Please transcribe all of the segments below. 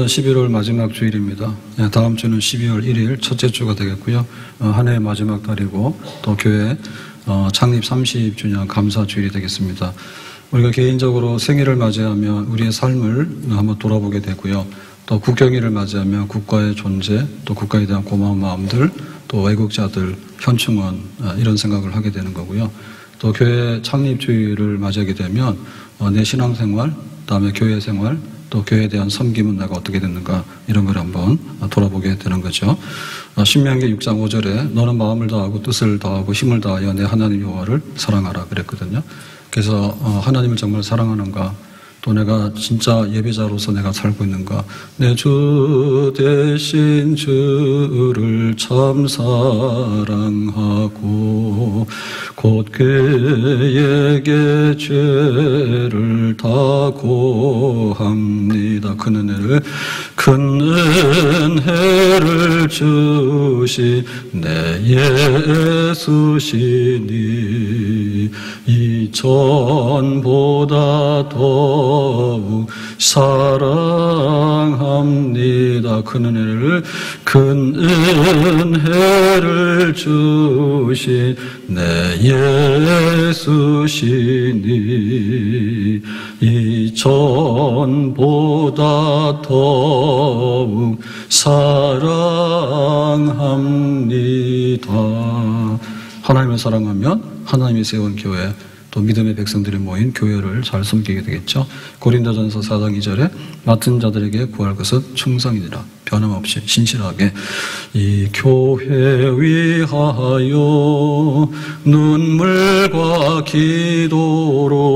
11월 마지막 주일입니다. 다음 주는 12월 1일 첫째 주가 되겠고요. 한 해의 마지막 달이고 또 교회 창립 30주년 감사 주일이 되겠습니다. 우리가 개인적으로 생일을 맞이하면 우리의 삶을 한번 돌아보게 되고요. 또 국경일을 맞이하면 국가의 존재, 또 국가에 대한 고마운 마음들, 또 외국자들, 현충원 이런 생각을 하게 되는 거고요. 또 교회 창립 주일을 맞이하게 되면 내 신앙생활, 그다음에 교회 생활, 또 교회에 대한 섬김은 내가 어떻게 됐는가 이런 걸 한번 돌아보게 되는 거죠. 신명기 6장 5절에 너는 마음을 다하고 뜻을 다하고 힘을 다하여 내 하나님 여호와를 사랑하라 그랬거든요. 그래서 하나님을 정말 사랑하는가, 또 내가 진짜 예배자로서 내가 살고 있는가, 내 주 대신 주를 참 사랑하고 곧 그에게 죄를 다 고합니다. 큰 은혜를 주시 내 예수시니 이전보다 더욱 사랑합니다. 큰 은혜를 주시 내 예수시니 이전보다 더욱 사랑합니다. 하나님을 사랑하면 하나님이 세운 교회, 또 믿음의 백성들이 모인 교회를 잘 섬기게 되겠죠. 고린도전서 4장 2절에 맡은 자들에게 구할 것은 충성이니라. 변함없이 신실하게 이 교회 위하여 눈물과 기도로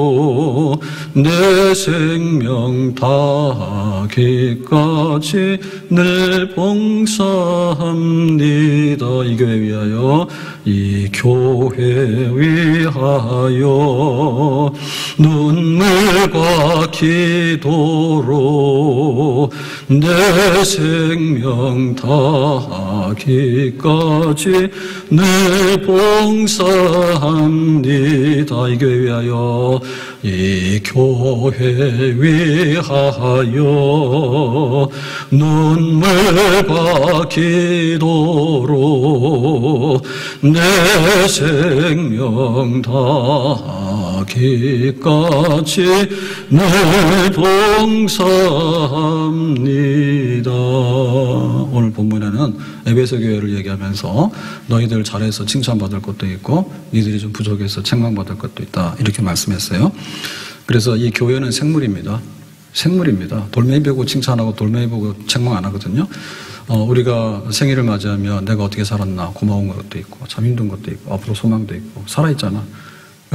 내 생명 다하기까지 늘 봉사합니다. 이 교회 위하여, 이 교회 위하여 눈물과 기도로 내 생명 다하기까지 늘 봉사합니다. 이 교회 위하여, 이 교회 위하여 눈물과 기도로 내 생명 다하기까지 늘 봉사합니다. 오늘 본문에는 에베소 교회를 얘기하면서 너희들 잘해서 칭찬받을 것도 있고 니들이 좀 부족해서 책망받을 것도 있다 이렇게 말씀했어요. 그래서 이 교회는 생물입니다. 생물입니다. 돌멩이 보고 칭찬하고 돌멩이 보고 책망 안 하거든요. 우리가 생일을 맞이하면 내가 어떻게 살았나 고마운 것도 있고 참 힘든 것도 있고 앞으로 소망도 있고 살아있잖아.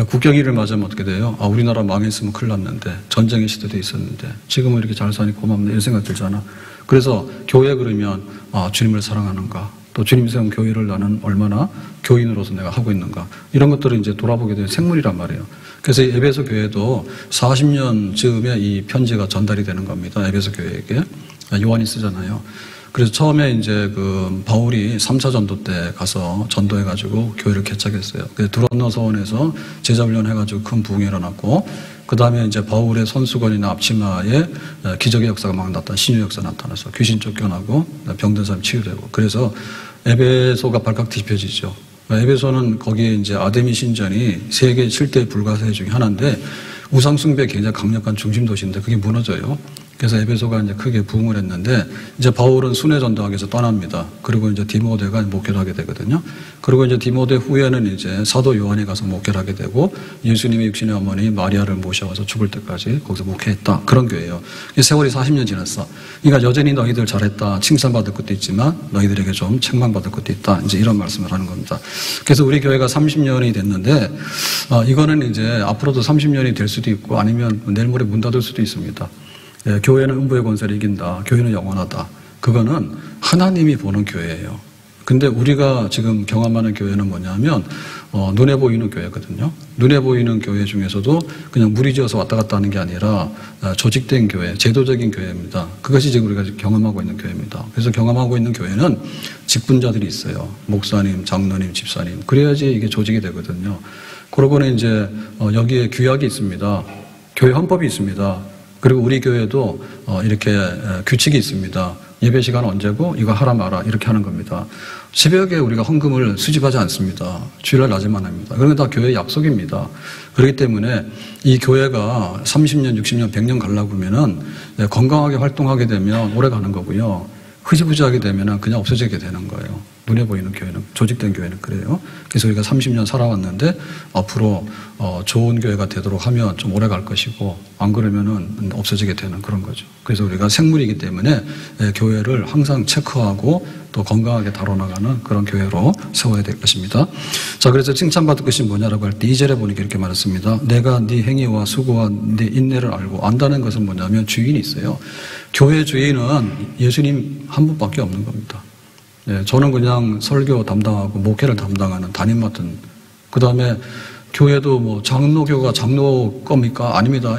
국경일을 맞이하면 어떻게 돼요? 우리나라 망했으면 큰일 났는데, 전쟁의 시대도 있었는데 지금은 이렇게 잘 사니 고맙네 이런 생각 들잖아. 그래서 교회 그러면 주님을 사랑하는가, 또 주님 세운 교회를 나는 얼마나 교인으로서 내가 하고 있는가, 이런 것들을 이제 돌아보게 되는 생물이란 말이에요. 그래서 에베소 교회도 40년 즈음에 이 편지가 전달이 되는 겁니다. 에베소 교회에게 요한이 쓰잖아요. 그래서 처음에 이제 바울이 3차 전도 때 가서 전도해가지고 교회를 개척했어요. 그래서 두란노 서원에서 제자훈련 해가지고 큰 부흥이 일어났고, 그 다음에 이제 바울의 손수건이나 앞치마에 기적의 역사가 막 나타나, 신유 역사 나타나서 귀신 쫓겨나고 병든 사람 치유되고, 그래서 에베소가 발칵 뒤집혀지죠. 에베소는 거기에 이제 아데미 신전이 세계 7대 불가사의 중에 하나인데 우상숭배에 굉장히 강력한 중심 도시인데 그게 무너져요. 그래서 에베소가 이제 크게 부흥을 했는데, 이제 바울은 순회 전도하기 위해서 떠납니다. 그리고 이제 디모데가 목회를 하게 되거든요. 그리고 이제 디모데 후에는 이제 사도 요한이 가서 목회를 하게 되고, 예수님의 육신의 어머니 마리아를 모셔와서 죽을 때까지 거기서 목회했다. 그런 교회예요. 세월이 40년 지났어. 그러니까 여전히 너희들 잘했다. 칭찬받을 것도 있지만 너희들에게 좀 책망받을 것도 있다. 이제 이런 말씀을 하는 겁니다. 그래서 우리 교회가 30년이 됐는데, 이거는 이제 앞으로도 30년이 될 수도 있고 아니면 내일 모레 문 닫을 수도 있습니다. 교회는 음부의 권세를 이긴다. 교회는 영원하다. 그거는 하나님이 보는 교회예요. 근데 우리가 지금 경험하는 교회는 뭐냐면 눈에 보이는 교회거든요. 눈에 보이는 교회 중에서도 그냥 무리지어서 왔다 갔다 하는 게 아니라 조직된 교회, 제도적인 교회입니다. 그것이 지금 우리가 경험하고 있는 교회입니다. 그래서 경험하고 있는 교회는 직분자들이 있어요. 목사님, 장로님, 집사님. 그래야지 이게 조직이 되거든요. 그러고는 이제 여기에 규약이 있습니다. 교회 헌법이 있습니다. 그리고 우리 교회도 이렇게 규칙이 있습니다. 예배 시간 언제고 이거 하라 마라 이렇게 하는 겁니다. 새벽에 우리가 헌금을 수집하지 않습니다. 주일날 낮에만 합니다. 그런 게 다 교회의 약속입니다. 그렇기 때문에 이 교회가 30년, 60년, 100년 가려고 그러면은 건강하게 활동하게 되면 오래 가는 거고요. 흐지부지하게 되면 그냥 없어지게 되는 거예요. 눈에 보이는 교회는, 조직된 교회는 그래요. 그래서 우리가 30년 살아왔는데 앞으로 좋은 교회가 되도록 하면 좀 오래 갈 것이고 안 그러면은 없어지게 되는 그런 거죠. 그래서 우리가 생물이기 때문에 교회를 항상 체크하고 또 건강하게 다뤄나가는 그런 교회로 세워야 될 것입니다. 자, 그래서 칭찬받을 것이 뭐냐라고 할 때 2절에 보니까 이렇게 말했습니다. 내가 네 행위와 수고와 네 인내를 알고 안다는 것은 뭐냐면 주인이 있어요. 교회 주인은 예수님 한 분밖에 없는 겁니다. 네, 저는 그냥 설교 담당하고 목회를 담당하는 담임 맡은, 그 다음에 교회도 뭐 장로교가 장로 겁니까? 아닙니다.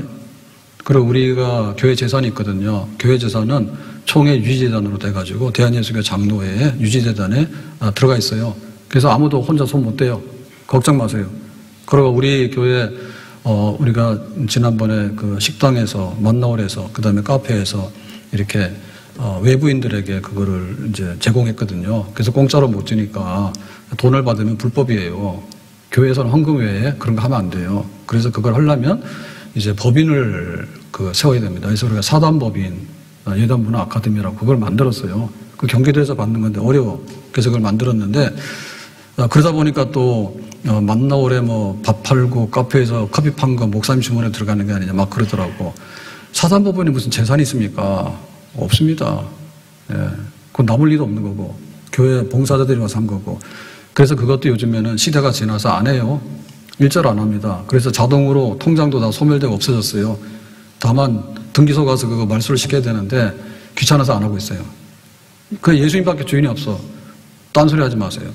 그리고 우리가 교회 재산이 있거든요. 교회 재산은 총회 유지재단으로 돼가지고 대한예수교 장로회에 유지재단에 들어가 있어요. 그래서 아무도 혼자 손 못 대요. 걱정 마세요. 그리고 우리 교회 우리가 지난번에 그 식당에서 만나올에서 그 다음에 카페에서 이렇게 외부인들에게 그거를 이제 제공했거든요. 그래서 공짜로 못 주니까 돈을 받으면 불법이에요. 교회에서는 헌금 외에 그런 거 하면 안 돼요. 그래서 그걸 하려면 이제 법인을 세워야 됩니다. 그래서 우리가 사단법인, 예단문화 아카데미라고 그걸 만들었어요. 그 경기도에서 받는 건데 어려워. 그래서 그걸 만들었는데 그러다 보니까 또 만나올에 뭐 밥 팔고 카페에서 커피 판 거 목사님 주문에 들어가는 게 아니냐 막 그러더라고. 사단법인이 무슨 재산이 있습니까? 없습니다. 예. 그건 남을 리도 없는 거고 교회 봉사자들이 와서 한 거고. 그래서 그것도 요즘에는 시대가 지나서 안 해요. 일절 안 합니다. 그래서 자동으로 통장도 다 소멸되고 없어졌어요. 다만 등기소 가서 그거 말소를 시켜야 되는데 귀찮아서 안 하고 있어요. 그 예수님밖에 주인이 없어. 딴소리 하지 마세요.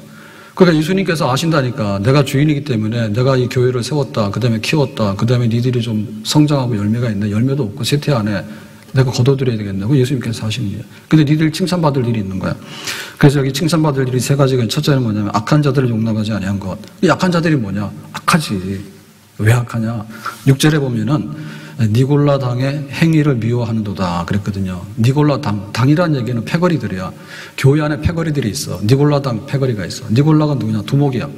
그러니까 예수님께서 아신다니까. 내가 주인이기 때문에 내가 이 교회를 세웠다, 그 다음에 키웠다, 그 다음에 니들이 좀 성장하고 열매가 있네. 열매도 없고 세태 안에 내가 거둬들여야 되겠네. 그 예수님께서 하시는 일이에요. 근데 니들 칭찬받을 일이 있는 거야. 그래서 여기 칭찬받을 일이 세 가지가, 첫째는 뭐냐면 악한 자들을 용납하지 아니한 것. 이 악한 자들이 뭐냐? 악하지. 왜 악하냐? 6절에 보면은 니골라 당의 행위를 미워하는도다 그랬거든요. 니골라 당이라는 얘기는 패거리들이야. 교회 안에 패거리들이 있어. 니골라 당 패거리가 있어. 니골라가 누구냐? 두목이야.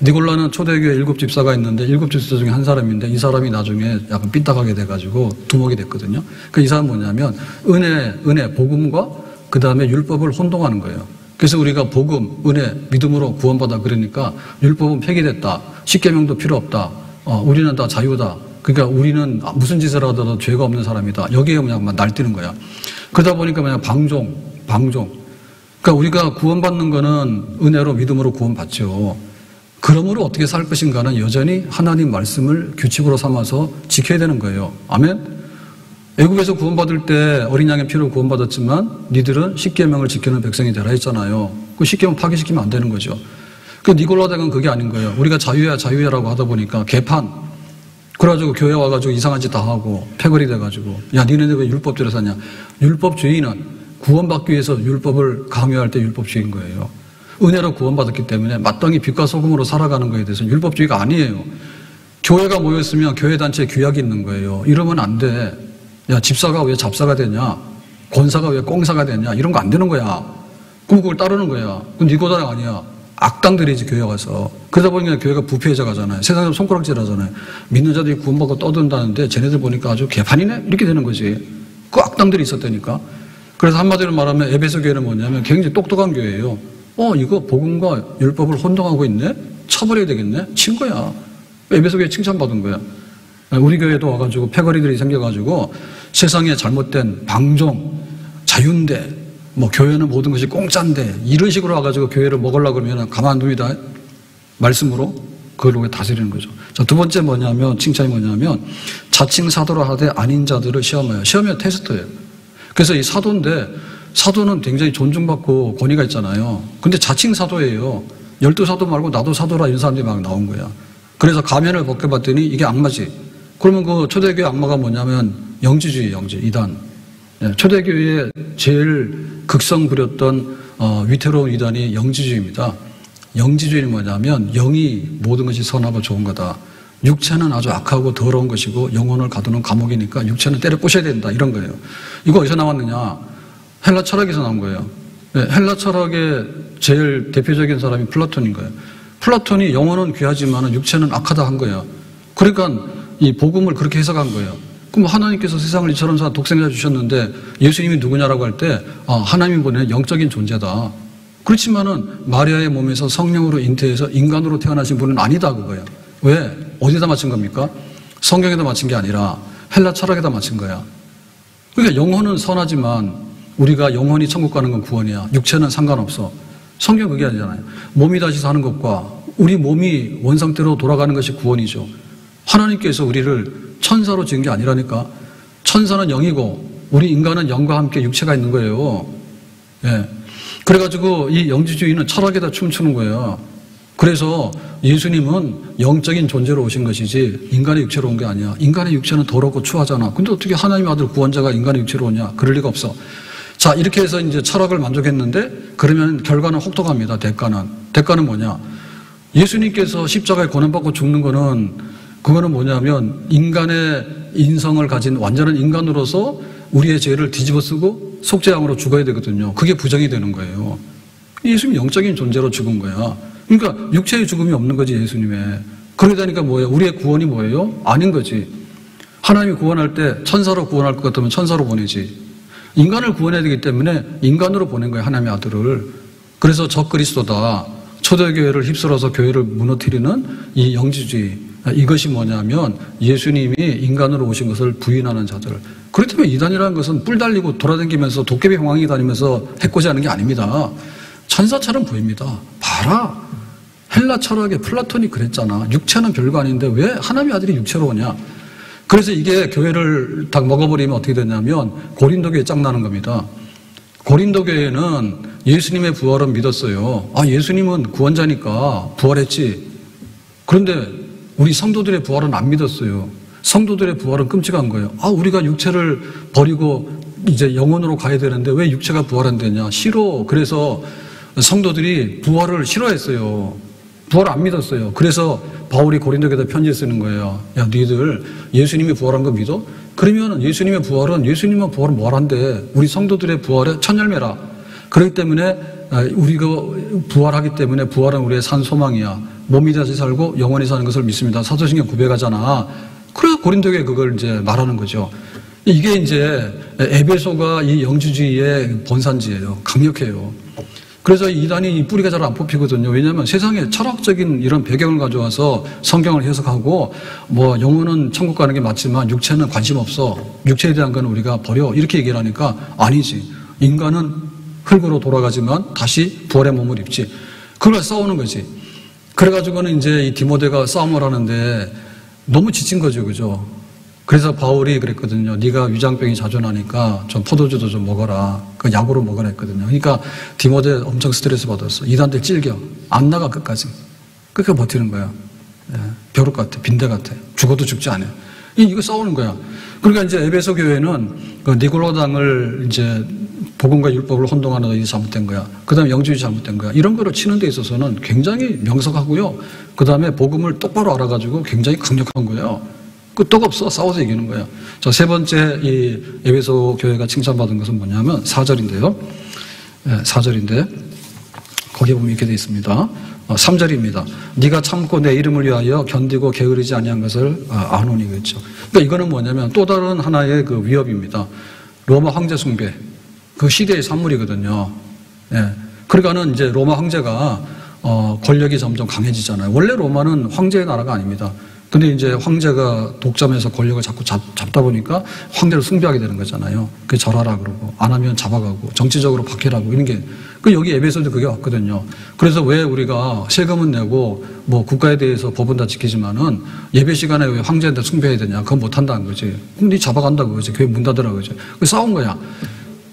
니골라는 초대교회 7집사가 있는데 7집사 중에 한 사람인데 이 사람이 나중에 약간 삐딱하게 돼가지고 두목이 됐거든요. 이 사람은 뭐냐면 은혜, 복음과 그 다음에 율법을 혼동하는 거예요. 그래서 우리가 복음, 은혜, 믿음으로 구원받아 그러니까 율법은 폐기됐다. 십계명도 필요 없다. 우리는 다 자유다. 그러니까 우리는 무슨 짓을 하더라도 죄가 없는 사람이다. 여기에 그냥 날뛰는 거야. 그러다 보니까 그냥 방종. 그러니까 우리가 구원받는 거는 은혜로 믿음으로 구원받죠. 그러므로 어떻게 살 것인가는 여전히 하나님 말씀을 규칙으로 삼아서 지켜야 되는 거예요. 아멘? 애국에서 구원받을 때 어린 양의 피로 구원받았지만 니들은 십계명을 지키는 백성이 되라 했잖아요. 그 십계명 파기시키면 안 되는 거죠. 그 니골라당은 그게 아닌 거예요. 우리가 자유야라고 하다 보니까 개판. 그래가지고 교회 와가지고 이상한 짓 다 하고 패거리 돼가지고 야 니네들 왜 율법대로 사냐. 율법주의는 구원받기 위해서 율법을 강요할 때 율법주의인 거예요. 은혜로 구원받았기 때문에 마땅히 빛과 소금으로 살아가는 거에 대해서는 율법주의가 아니에요. 교회가 모였으면 교회 단체에 규약이 있는 거예요. 이러면 안 돼. 야 집사가 왜 잡사가 되냐. 권사가 왜 꽁사가 되냐. 이런 거 안 되는 거야. 그럼 그걸 따르는 거야. 그건 니고자랑 아니야. 악당들이지 교회 가서. 그러다 보니까 교회가 부패해져 가잖아요. 세상에서 손가락질 하잖아요. 믿는 자들이 구원받고 떠든다는데 쟤네들 보니까 아주 개판이네? 이렇게 되는 거지. 그 악당들이 있었다니까. 그래서 한마디로 말하면 에베소 교회는 뭐냐면 굉장히 똑똑한 교회예요. 이거 복음과 율법을 혼동하고 있네? 쳐버려야 되겠네? 친 거야. 에베소 교회 칭찬받은 거야. 우리 교회도 와가지고 패거리들이 생겨가지고 세상에 잘못된 방종, 자윤대, 교회는 모든 것이 공짜인데 이런 식으로 와가지고 교회를 먹으려고 그러면 가만둡니다. 말씀으로 그걸로 다스리는 거죠. 자, 두 번째 뭐냐면 칭찬이 뭐냐면 자칭 사도라 하되 아닌 자들을 시험해요. 시험이 테스트예요. 그래서 이 사도인데 사도는 굉장히 존중받고 권위가 있잖아요. 근데 자칭 사도예요. 12사도 말고 나도 사도라 이런 사람들이 막 나온 거야. 그래서 가면을 벗겨봤더니 이게 악마지. 그러면 그 초대교회 악마가 뭐냐면 영지주의, 이단. 초대교회에 제일 극성 부렸던 위태로운 이단이 영지주의입니다. 영지주의는 뭐냐면 영이 모든 것이 선하고 좋은 거다. 육체는 아주 악하고 더러운 것이고 영혼을 가두는 감옥이니까 육체는 때려 부셔야 된다 이런 거예요. 이거 어디서 나왔느냐? 헬라 철학에서 나온 거예요. 네, 헬라 철학의 제일 대표적인 사람이 플라톤인 거예요. 플라톤이 영혼은 귀하지만 육체는 악하다 한 거예요. 그러니까 이 복음을 그렇게 해석한 거예요. 그럼 하나님께서 세상을 이처럼 독생자 주셨는데 예수님이 누구냐라고 할 때 하나님이 보내는 영적인 존재다. 그렇지만은 마리아의 몸에서 성령으로 잉태해서 인간으로 태어나신 분은 아니다 그거예요. 왜? 어디다 맞춘 겁니까? 성경에다 맞춘 게 아니라 헬라 철학에다 맞춘 거야. 그러니까 영혼은 선하지만 우리가 영혼이 천국 가는 건 구원이야. 육체는 상관없어. 성경 그게 아니잖아요. 몸이 다시 사는 것과 우리 몸이 원상태로 돌아가는 것이 구원이죠. 하나님께서 우리를 천사로 지은 게 아니라니까. 천사는 영이고 우리 인간은 영과 함께 육체가 있는 거예요. 예. 그래가지고 이 영지주의는 철학에다 춤추는 거예요. 그래서 예수님은 영적인 존재로 오신 것이지 인간의 육체로 온 게 아니야. 인간의 육체는 더럽고 추하잖아. 근데 어떻게 하나님 아들 구원자가 인간의 육체로 오냐? 그럴 리가 없어. 자, 이렇게 해서 이제 철학을 만족했는데 그러면 결과는 혹독합니다. 대가는 뭐냐? 예수님께서 십자가에 고난받고 죽는 거는 그거는 뭐냐면 인간의 인성을 가진 완전한 인간으로서 우리의 죄를 뒤집어 쓰고 속죄양으로 죽어야 되거든요. 그게 부정이 되는 거예요. 예수님 영적인 존재로 죽은 거야. 그러니까 육체의 죽음이 없는 거지 예수님의. 그러다니까 뭐예요? 우리의 구원이 뭐예요? 아닌 거지. 하나님이 구원할 때 천사로 구원할 것 같으면 천사로 보내지. 인간을 구원해야 되기 때문에 인간으로 보낸 거예요. 하나님의 아들을. 그래서 적그리스도다. 초대교회를 휩쓸어서 교회를 무너뜨리는 이 영지주의. 이것이 뭐냐면 예수님이 인간으로 오신 것을 부인하는 자들. 그렇다면 이단이라는 것은 뿔 달리고 돌아다니면서 도깨비 홍황이 다니면서 해코지하는 게 아닙니다. 천사처럼 보입니다. 봐라. 헬라 철학의 플라톤이 그랬잖아. 육체는 별거 아닌데 왜 하나님의 아들이 육체로 오냐. 그래서 이게 교회를 딱 먹어버리면 어떻게 되냐면 고린도 교회 짱나는 겁니다. 고린도 교회는 예수님의 부활은 믿었어요. 예수님은 구원자니까 부활했지. 그런데 우리 성도들의 부활은 안 믿었어요. 성도들의 부활은 끔찍한 거예요. 우리가 육체를 버리고 이제 영혼으로 가야 되는데 왜 육체가 부활한대냐. 싫어. 그래서 성도들이 부활을 싫어했어요. 부활을 안 믿었어요. 그래서 바울이 고린도에다 편지 쓰는 거예요. 야, 너희들 예수님이 부활한 거 믿어? 그러면 예수님의 부활은 뭐하란데? 우리 성도들의 부활의 첫 열매라. 그렇기 때문에 우리가 부활하기 때문에 부활은 우리의 산 소망이야. 몸이 다시 살고 영원히 사는 것을 믿습니다. 사도신경 고백하잖아. 그래서 고린도에 그걸 이제 말하는 거죠. 이게 이제 에베소가 이 영지주의의 본산지예요. 강력해요. 그래서 이단이 뿌리가 잘 안 뽑히거든요. 왜냐하면 세상에 철학적인 이런 배경을 가져와서 성경을 해석하고 뭐 영혼은 천국 가는 게 맞지만 육체는 관심 없어. 육체에 대한 건 우리가 버려. 이렇게 얘기를 하니까 아니지. 인간은 흙으로 돌아가지만 다시 부활의 몸을 입지. 그걸 싸우는 거지. 그래가지고는 이제 이 디모데가 싸움을 하는데 너무 지친 거죠. 그죠? 그래서 바울이 그랬거든요. 네가 위장병이 자주 나니까 좀 포도주도 좀 먹어라. 그 약으로 먹으라 했거든요. 그러니까 디모데 엄청 스트레스 받았어. 이단들 찔겨. 안 나가 끝까지. 끝까지 버티는 거야. 벼룩 같아. 빈대 같아. 죽어도 죽지 않아. 이거 싸우는 거야. 그러니까 이제 에베소 교회는 그 니골라당을 이제 복음과 율법을 혼동하는 것이 잘못된 거야. 그 다음에 영주의 잘못된 거야. 이런 거를 치는 데 있어서는 굉장히 명석하고요. 그 다음에 복음을 똑바로 알아가지고 굉장히 강력한 거예요. 끄떡 없어. 싸워서 이기는 거예요. 자, 세 번째 이 에베소 교회가 칭찬받은 것은 뭐냐면 4절인데요. 4절인데 거기에 보면 이렇게 되어 있습니다. 3절입니다. 네가 참고 내 이름을 위하여 견디고 게으르지 아니한 것을 아노니 그랬죠. 그러니까 이거는 뭐냐면 또 다른 하나의 그 위협입니다. 로마 황제 숭배. 그 시대의 산물이거든요. 그러니까는 이제 로마 황제가 권력이 점점 강해지잖아요. 원래 로마는 황제의 나라가 아닙니다. 근데 이제 황제가 독점해서 권력을 자꾸 잡다 보니까 황제를 숭배하게 되는 거잖아요. 그게 절하라 그러고 안 하면 잡아가고 정치적으로 박해라고 이런 게 여기 에베소도 그게 왔거든요. 그래서 왜 우리가 세금은 내고 뭐 국가에 대해서 법은 다 지키지만은 예배 시간에 왜 황제한테 숭배해야 되냐? 그건 못 한다는 거지. 그럼 네 잡아간다 그거지. 교회 문 닫으라 그거지. 싸운 거야.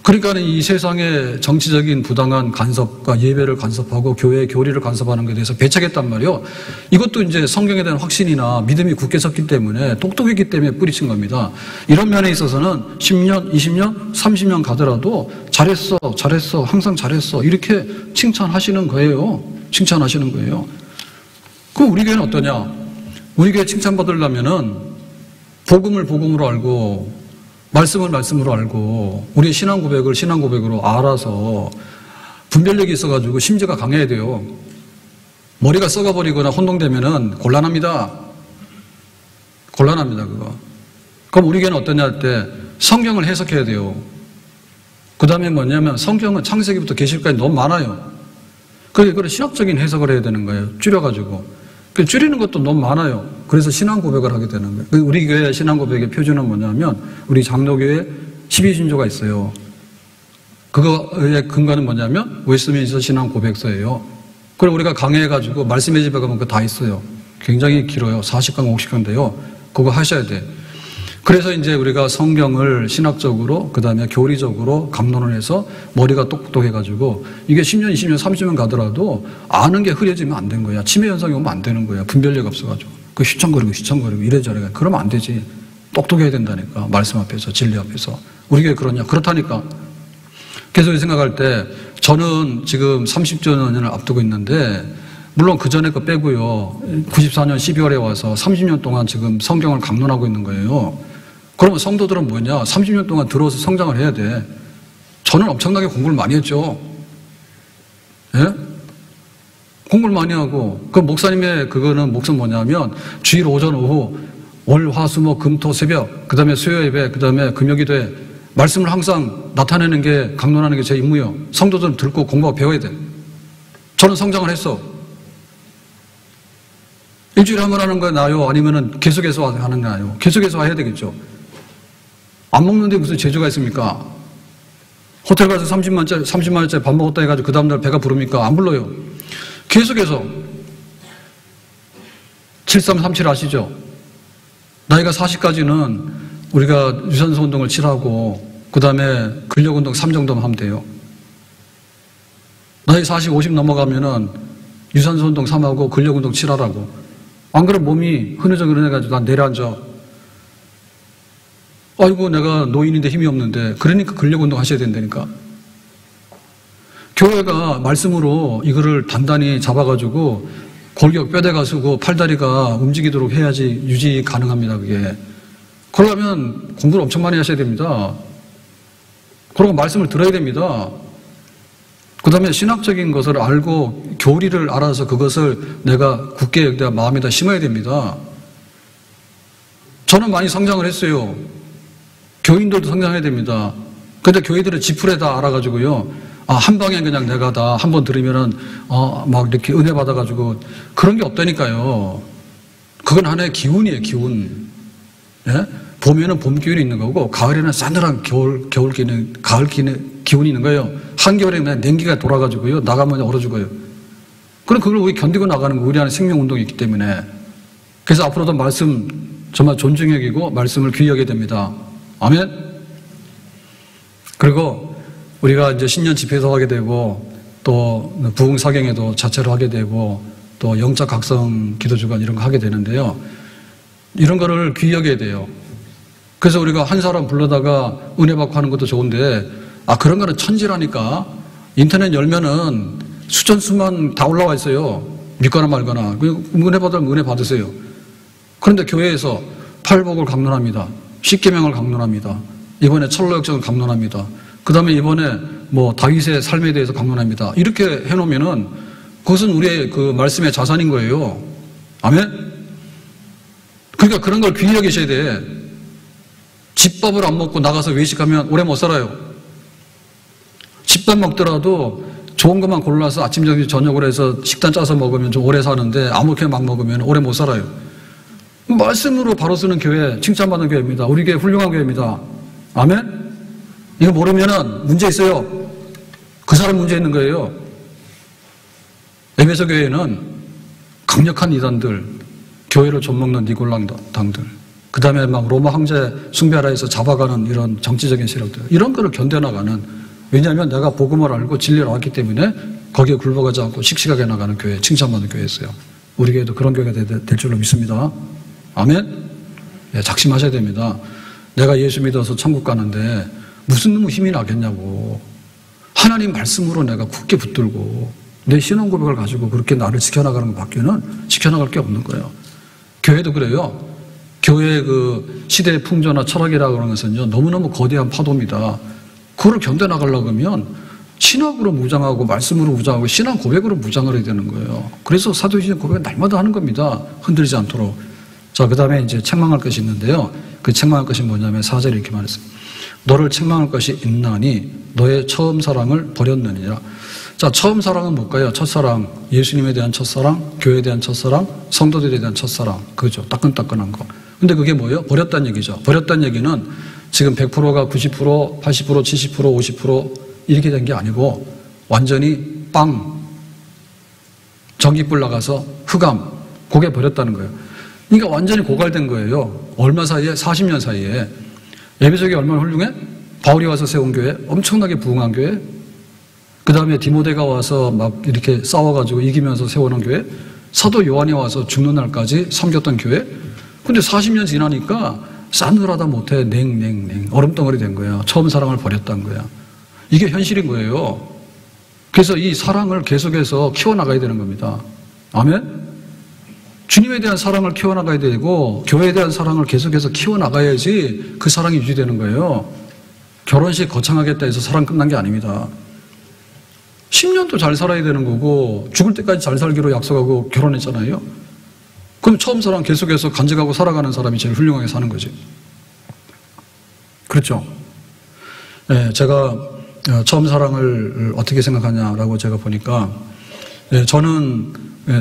그러니까 이 세상의 정치적인 부당한 간섭과 예배를 간섭하고 교회의 교리를 간섭하는 것에 대해서 배척했단 말이에요. 이것도 이제 성경에 대한 확신이나 믿음이 굳게 섰기 때문에 똑똑했기 때문에 뿌리친 겁니다. 이런 면에 있어서는 10년, 20년, 30년 가더라도 잘했어, 항상 잘했어 이렇게 칭찬하시는 거예요. 칭찬하시는 거예요. 그럼 우리 교회는 어떠냐? 우리 교회 칭찬받으려면은 복음을 복음으로 알고 말씀을 말씀으로 알고 우리의 신앙 고백을 신앙 고백으로 알아서 분별력이 있어가지고 심지가 강해야 돼요. 머리가 썩어버리거나 혼동되면은 곤란합니다. 곤란합니다, 그거. 그럼 우리 교회는 어떠냐 할 때 성경을 해석해야 돼요. 그 다음에 뭐냐면 성경은 창세기부터 계시록까지 너무 많아요. 그래서 그걸 신학적인 해석을 해야 되는 거예요. 줄여가지고. 줄이는 것도 너무 많아요. 그래서 신앙 고백을 하게 되는 거예요. 우리 교회 신앙 고백의 표준은 뭐냐면 우리 장로교회 12신조가 있어요. 그거의 근거는 뭐냐면 웨스트민스터 신앙 고백서예요. 그걸 우리가 강의해가지고 말씀의 집에 가면 그거 다 있어요. 굉장히 길어요. 40강, 50강인데요. 그거 하셔야 돼. 그래서 이제 우리가 성경을 신학적으로 그 다음에 교리적으로 감론을 해서 머리가 똑똑해가지고 이게 10년, 20년, 30년 가더라도 아는 게 흐려지면 안 되는 거야. 치매 현상이 오면 안 되는 거야. 분별력 없어가지고. 그 휘청거리고 이래저래. 그러면 안 되지. 똑똑해야 된다니까. 말씀 앞에서, 진리 앞에서. 우리 교회 그러냐? 그렇다니까. 그래서 생각할 때 저는 지금 30주년을 앞두고 있는데 물론 그 전에 거 빼고요. 94년 12월에 와서 30년 동안 지금 성경을 강론하고 있는 거예요. 그러면 성도들은 뭐냐? 30년 동안 들어서 성장을 해야 돼. 저는 엄청나게 공부를 많이 했죠. 예? 공부를 많이 하고 그 목사님의 그거는 목숨 뭐냐면 주일 오전 오후 월, 화, 수, 목, 금, 토, 새벽 그 다음에 수요 예배 그 다음에 금요기도회 말씀을 항상 나타내는 게 강론하는 게 제 임무요. 성도들은 듣고 공부하고 배워야 돼. 저는 성장을 했어. 일주일에 한 번 하는 거 나아요? 아니면은 계속해서 하는 게 나아요? 계속해서 해야 되겠죠. 안 먹는데 무슨 재주가 있습니까? 호텔 가서 30만원짜리 밥 먹었다 해가지고 그 다음날 배가 부릅니까? 안 불러요. 계속해서 7337 아시죠? 나이가 40까지는 우리가 유산소 운동을 7하고 그 다음에 근력 운동 3 정도만 하면 돼요. 나이 40, 50 넘어가면은 유산소 운동 3하고 근력 운동 7하라고. 안 그러면 몸이 흐느적흐느해가지고 난 내려앉아. 아이고 내가 노인인데 힘이 없는데 그러니까 근력 운동 하셔야 된다니까. 교회가 말씀으로 이거를 단단히 잡아가지고 골격 뼈대가 쓰고 팔다리가 움직이도록 해야지 유지 가능합니다. 그게. 그러려면 공부를 엄청 많이 하셔야 됩니다. 그리고 말씀을 들어야 됩니다. 그 다음에 신학적인 것을 알고 교리를 알아서 그것을 내가 굳게 내 마음에다 심어야 됩니다. 저는 많이 성장을 했어요. 교인들도 성장해야 됩니다. 근데 교회들은 지풀에 다 알아가지고요. 한 방에 그냥 내가 다 한 번 들으면은, 막 이렇게 은혜 받아가지고 그런 게 없다니까요. 그건 하나의 기운이에요, 기운. 예? 봄에는 봄 기운이 있는 거고, 가을에는 싸늘한 가을 기운이 있는 거예요. 한겨울에 그냥 냉기가 돌아가지고요. 나가면 얼어 죽어요. 그럼 그걸 우리 견디고 나가는 거, 우리 안에 생명 운동이 있기 때문에. 그래서 앞으로도 말씀 정말 존중 여기고 말씀을 귀히 여겨야 됩니다. 아멘? 그리고 우리가 이제 신년 집회도 하게 되고 또 부흥사경에도 자체로 하게 되고 또 영적 각성 기도주간 이런 거 하게 되는데요. 이런 거를 귀히 여겨야 돼요. 그래서 우리가 한 사람 불러다가 은혜 받고 하는 것도 좋은데 그런 거는 천지라니까. 인터넷 열면은 수천 수만 다 올라와 있어요. 믿거나 말거나. 은혜 받으면 은혜 받으세요. 그런데 교회에서 팔복을 강론합니다. 십계명을 강론합니다. 이번에 철로역정을 강론합니다. 그 다음에 이번에 뭐 다윗의 삶에 대해서 강론합니다. 이렇게 해놓으면은 그것은 우리의 그 말씀의 자산인 거예요. 아멘? 그러니까 그런 걸 귀히 여기셔야 돼. 집밥을 안 먹고 나가서 외식하면 오래 못 살아요. 집밥 먹더라도 좋은 것만 골라서 아침, 점심, 저녁으로 해서 식단 짜서 먹으면 좀 오래 사는데 아무렇게나 막 먹으면 오래 못 살아요. 말씀으로 바로 쓰는 교회, 칭찬받는 교회입니다. 우리 교회 훌륭한 교회입니다. 아멘? 이거 모르면은 문제 있어요. 그 사람 문제 있는 거예요. 에베소 교회는 강력한 이단들, 교회를 좀먹는 니골랑당들, 그 다음에 막 로마 황제 숭배하라 해서 잡아가는 이런 정치적인 세력들, 이런 거를 견뎌나가는, 왜냐하면 내가 복음을 알고 진리를 알기 때문에 거기에 굴복하지 않고 씩씩하게 나가는 교회, 칭찬받는 교회였어요. 우리 교회도 그런 교회가 될 줄로 믿습니다. 아멘? 예, 작심하셔야 됩니다. 내가 예수 믿어서 천국 가는데 무슨 놈의 힘이 나겠냐고. 하나님 말씀으로 내가 굳게 붙들고 내 신앙 고백을 가지고 그렇게 나를 지켜나가는 것 밖에는 지켜나갈 게 없는 거예요. 교회도 그래요. 교회의 그 시대의 풍조나 철학이라고 하는 것은요, 너무너무 거대한 파도입니다. 그걸 견뎌나가려고 하면 신학으로 무장하고 말씀으로 무장하고 신앙 고백으로 무장을 해야 되는 거예요. 그래서 사도신경 고백은 날마다 하는 겁니다. 흔들리지 않도록. 자, 그 다음에 이제 책망할 것이 있는데요. 그 책망할 것이 뭐냐면 4절에 이렇게 말했습니다. 너를 책망할 것이 있나니 너의 처음 사랑을 버렸느니라. 자, 처음 사랑은 뭘까요? 첫사랑, 예수님에 대한 첫사랑, 교회에 대한 첫사랑, 성도들에 대한 첫사랑. 그죠? 따끈따끈한 거. 근데 그게 뭐예요? 버렸다는 얘기죠. 버렸다는 얘기는 지금 100%가 90%, 80%, 70%, 50% 이렇게 된 게 아니고 완전히 빵, 전기불 나가서 흑암, 그게 버렸다는 거예요. 그러니까 완전히 고갈된 거예요. 얼마 사이에? 40년 사이에. 에베소교회 얼마나 훌륭해? 바울이 와서 세운 교회, 엄청나게 부흥한 교회. 그 다음에 디모데가 와서 막 이렇게 싸워가지고 이기면서 세워놓은 교회. 사도 요한이 와서 죽는 날까지 섬겼던 교회. 근데 40년 지나니까 싸늘하다 못해 냉 얼음덩어리 된 거야. 처음 사랑을 버렸다는 거야. 이게 현실인 거예요. 그래서 이 사랑을 계속해서 키워나가야 되는 겁니다. 아멘? 주님에 대한 사랑을 키워나가야 되고 교회에 대한 사랑을 계속해서 키워나가야지 그 사랑이 유지되는 거예요. 결혼식 거창하겠다 해서 사랑 끝난 게 아닙니다. 10년도 잘 살아야 되는 거고 죽을 때까지 잘 살기로 약속하고 결혼했잖아요. 그럼 처음 사랑 계속해서 간직하고 살아가는 사람이 제일 훌륭하게 사는 거지. 그렇죠? 네, 제가 처음 사랑을 어떻게 생각하냐라고 제가 보니까 저는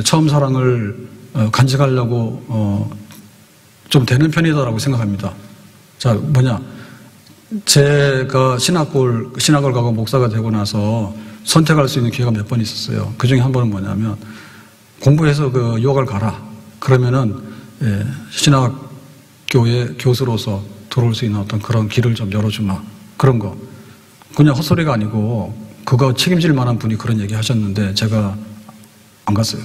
처음 사랑을 간직하려고 좀 되는 편이다라고 생각합니다. 자, 뭐냐? 제가 신학을 가고 목사가 되고 나서 선택할 수 있는 기회가 몇 번 있었어요. 그 중에 한 번은 뭐냐면 공부해서 그 유학을 가라. 그러면은 신학교의 교수로서 들어올 수 있는 어떤 그런 길을 좀 열어주마. 그런 거. 그냥 헛소리가 아니고 그거 책임질 만한 분이 그런 얘기 하셨는데 제가 안 갔어요.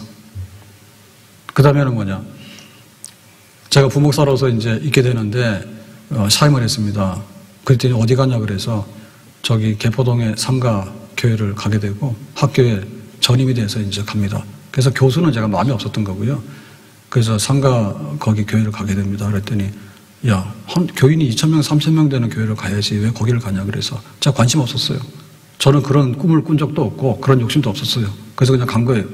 그 다음에는 뭐냐. 제가 부목사로서 이제 있게 되는데 사임을 했습니다. 그랬더니 어디 가냐 그래서 저기 개포동의 상가 교회를 가게 되고 학교에 전임이 돼서 이제 갑니다. 그래서 교수는 제가 마음이 없었던 거고요. 그래서 상가 거기 교회를 가게 됩니다. 그랬더니 야, 교인이 2,000명, 3,000명 되는 교회를 가야지 왜 거기를 가냐 그래서 제가 관심 없었어요. 저는 그런 꿈을 꾼 적도 없고 그런 욕심도 없었어요. 그래서 그냥 간 거예요.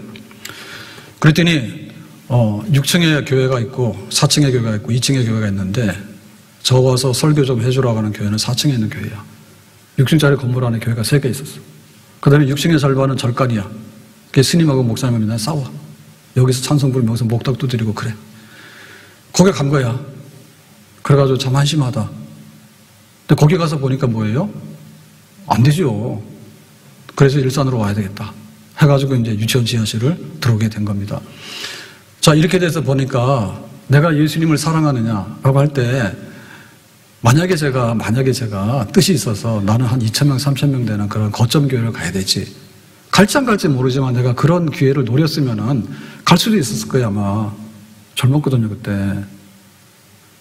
그랬더니 6층에 교회가 있고 4층에 교회가 있고 2층에 교회가 있는데 저 와서 설교 좀 해주라고 하는 교회는 4층에 있는 교회야. 6층짜리 건물 안에 교회가 3개 있었어. 그 다음에 6층에 살바는 절간이야. 그게 스님하고 목사님하고 맨날 싸워. 여기서 찬송 부르면 여기서 목탁도 드리고 그래. 거기 간 거야. 그래가지고 참 한심하다. 근데 거기 가서 보니까 뭐예요? 안 되죠. 그래서 일산으로 와야 되겠다. 해가지고 이제 유치원 지하실을 들어오게 된 겁니다. 자, 이렇게 돼서 보니까 내가 예수님을 사랑하느냐라고 할 때 만약에 제가 뜻이 있어서 나는 한 2,000명, 3,000명 되는 그런 거점 교회를 가야 되지. 갈지 안 갈지 모르지만 내가 그런 기회를 노렸으면은 갈 수도 있었을 거야, 아마. 젊었거든요, 그때.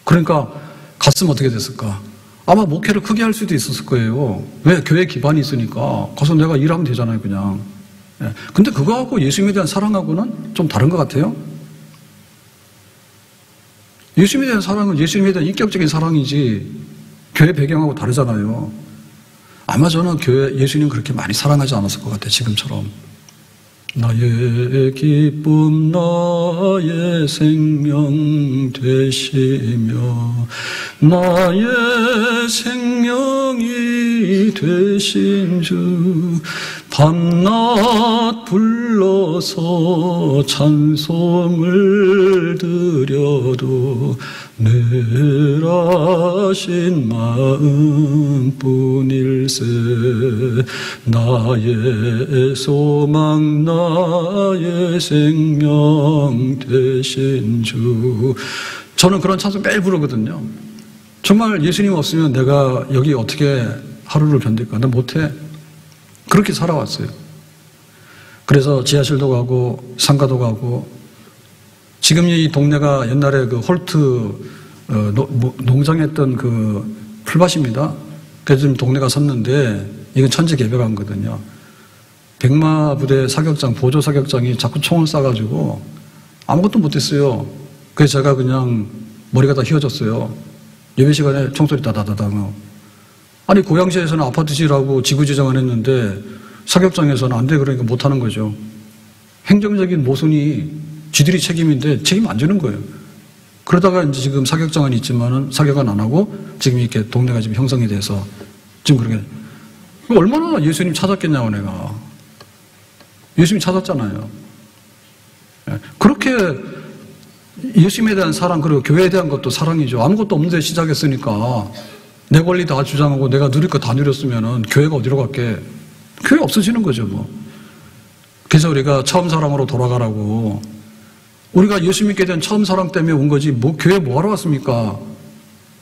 그러니까 갔으면 어떻게 됐을까? 아마 목회를 크게 할 수도 있었을 거예요. 왜? 교회 기반이 있으니까. 가서 내가 일하면 되잖아요, 그냥. 근데 그거하고 예수님에 대한 사랑하고는 좀 다른 것 같아요. 예수님에 대한 사랑은 예수님에 대한 인격적인 사랑이지 교회 배경하고 다르잖아요. 아마 저는 예수님 그렇게 많이 사랑하지 않았을 것 같아요. 지금처럼. 나의 기쁨 나의 생명 되시며 나의 생명이 되신 주 밤낮 불러서 찬송을 드려도 늘 하신 마음뿐일세 나의 소망 나의 생명 되신 주. 저는 그런 찬송 매일 부르거든요. 정말 예수님 없으면 내가 여기 어떻게 하루를 견딜까? 나 못해. 그렇게 살아왔어요. 그래서 지하실도 가고 상가도 가고 지금 이 동네가 옛날에 그 홀트 농장했던 그 풀밭입니다. 그래서 지금 동네가 섰는데 이건 천지개벽한거든요. 백마부대 사격장, 보조 사격장이 자꾸 총을 쏴가지고 아무것도 못했어요. 그래서 제가 그냥 머리가 다 휘어졌어요. 예배 시간에 총소리 다다다당. 아니 고양시에서는 아파트 지으라고 지구지정을 했는데 사격장에서는 안 돼 그러니까 못하는 거죠. 행정적인 모순이 지들이 책임인데 책임 안 지는 거예요. 그러다가 이제 지금 사격장은 있지만은 사격은 안 하고 지금 이렇게 동네가 지금 형성이 돼서 지금 그렇게 얼마나 예수님 찾았겠냐고 내가. 예수님 찾았잖아요. 그렇게 예수님에 대한 사랑 그리고 교회에 대한 것도 사랑이죠. 아무것도 없는데 시작했으니까 내 권리 다 주장하고 내가 누릴 거 다 누렸으면은 교회가 어디로 갈게? 교회 없어지는 거죠 뭐. 그래서 우리가 처음 사랑으로 돌아가라고. 우리가 예수 믿게 된 처음 사랑 때문에 온 거지 뭐 교회 뭐하러 왔습니까?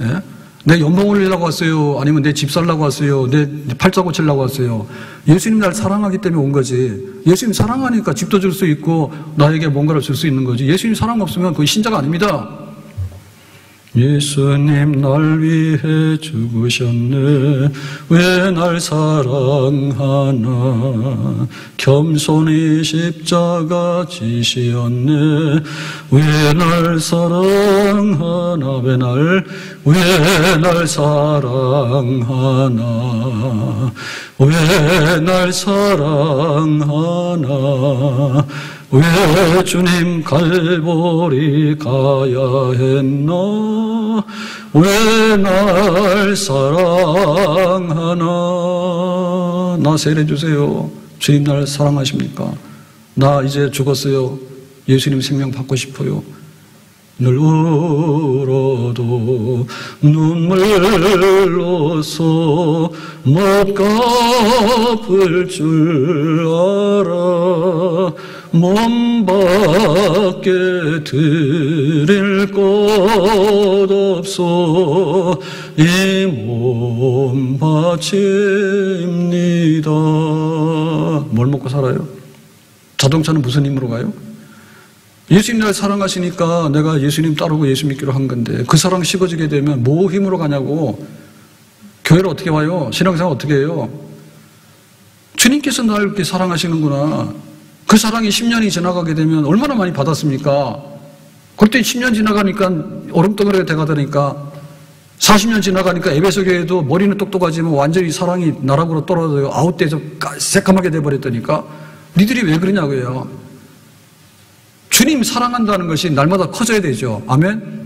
예? 내 연봉 올리려고 왔어요? 아니면 내 집 살라고 왔어요? 내 팔자 고치려고 왔어요? 예수님 날 사랑하기 때문에 온 거지. 예수님 사랑하니까 집도 줄 수 있고 나에게 뭔가를 줄 수 있는 거지. 예수님 사랑 없으면 그건 신자가 아닙니다. 예수님 날 위해 죽으셨네. 왜 날 사랑하나. 겸손히 십자가 지시었네. 왜 날 사랑하나. 왜 날 사랑하나. 왜 날 사랑하나. 왜 주님 갈보리 가야 했나. 왜 날 사랑하나. 나 세례주세요. 주님 날 사랑하십니까? 나 이제 죽었어요. 예수님 생명 받고 싶어요. 늘 울어도 눈물로서 못 갚을 줄 알아. 몸 밖에 드릴 것 없어 이 몸 바칩니다. 뭘 먹고 살아요? 자동차는 무슨 힘으로 가요? 예수님 날 사랑하시니까 내가 예수님 따르고 예수 믿기로 한 건데 그 사랑 식어지게 되면 뭐 힘으로 가냐고. 교회를 어떻게 와요? 신앙생활 어떻게 해요? 주님께서 날 이렇게 사랑하시는구나. 그 사랑이 10년이 지나가게 되면 얼마나 많이 받았습니까? 그때 10년 지나가니까 얼음덩어리가 돼가다니까 40년 지나가니까 에베소 교회도 머리는 똑똑하지만 완전히 사랑이 나락으로 떨어져요. 아웃돼서 새까맣게 돼버렸다니까. 니들이 왜 그러냐고요. 주님 사랑한다는 것이 날마다 커져야 되죠. 아멘?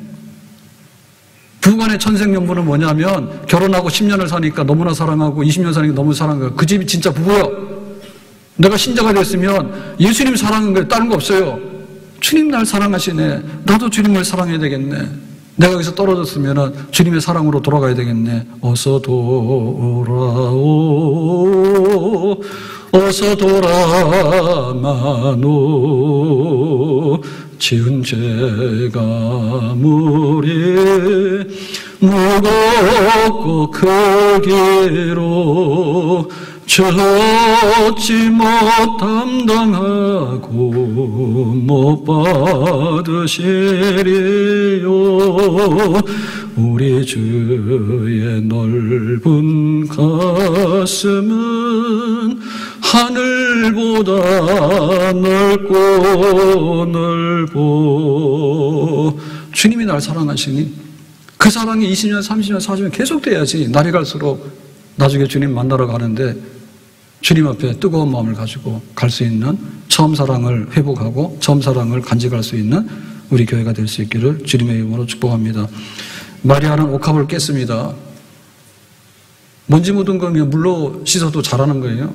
부부간의 천생연분은 뭐냐면 결혼하고 10년을 사니까 너무나 사랑하고 20년 사니까 너무 사랑하고 그 집이 진짜 부부예요. 내가 신자가 됐으면 예수님 사랑하는 거에 다른 거 없어요. 주님 날 사랑하시네. 나도 주님을 사랑해야 되겠네. 내가 여기서 떨어졌으면 주님의 사랑으로 돌아가야 되겠네. 어서 돌아오. 어서 돌아마노. 지은 죄가 무리 무겁고 크기로 젖지 못 감당하고 못 받으시리요. 우리 주의 넓은 가슴은 하늘보다 넓고 주님이 날 사랑하시니 그 사랑이 20년, 30년, 40년 계속돼야지 날이 갈수록 나중에 주님 만나러 가는데 주님 앞에 뜨거운 마음을 가지고 갈 수 있는 처음 사랑을 회복하고 처음 사랑을 간직할 수 있는 우리 교회가 될 수 있기를 주님의 이름으로 축복합니다. 마리아는 옥합을 깼습니다. 먼지 묻은 거 그냥 물로 씻어도 잘하는 거예요.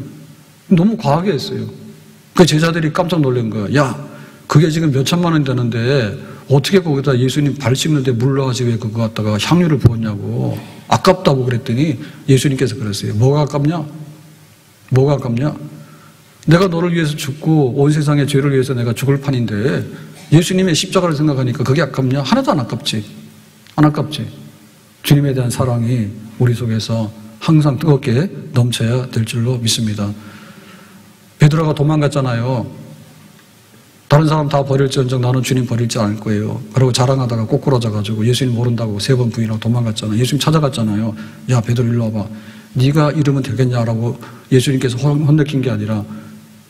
너무 과하게 했어요. 그 제자들이 깜짝 놀란 거야. 야, 그게 지금 몇 천만 원 되는데 어떻게 거기다 예수님 발 씻는데 물 넣어가지 왜 그거 갖다가 향유를 부었냐고. 아깝다고 그랬더니 예수님께서 그랬어요. 뭐가 아깝냐? 뭐가 아깝냐? 내가 너를 위해서 죽고 온 세상의 죄를 위해서 내가 죽을 판인데 예수님의 십자가를 생각하니까 그게 아깝냐? 하나도 안 아깝지. 안 아깝지. 주님에 대한 사랑이 우리 속에서 항상 뜨겁게 넘쳐야 될 줄로 믿습니다. 베드로가 도망갔잖아요. 다른 사람 다 버릴지언정 나는 주님 버릴지 않을 거예요. 그러고 자랑하다가 꼬꾸라져가지고 예수님 모른다고 3번 부인하고 도망갔잖아요. 예수님 찾아갔잖아요. 야, 베드로 일로 와봐. 네가 이러면 되겠냐라고 예수님께서 혼내킨 게 아니라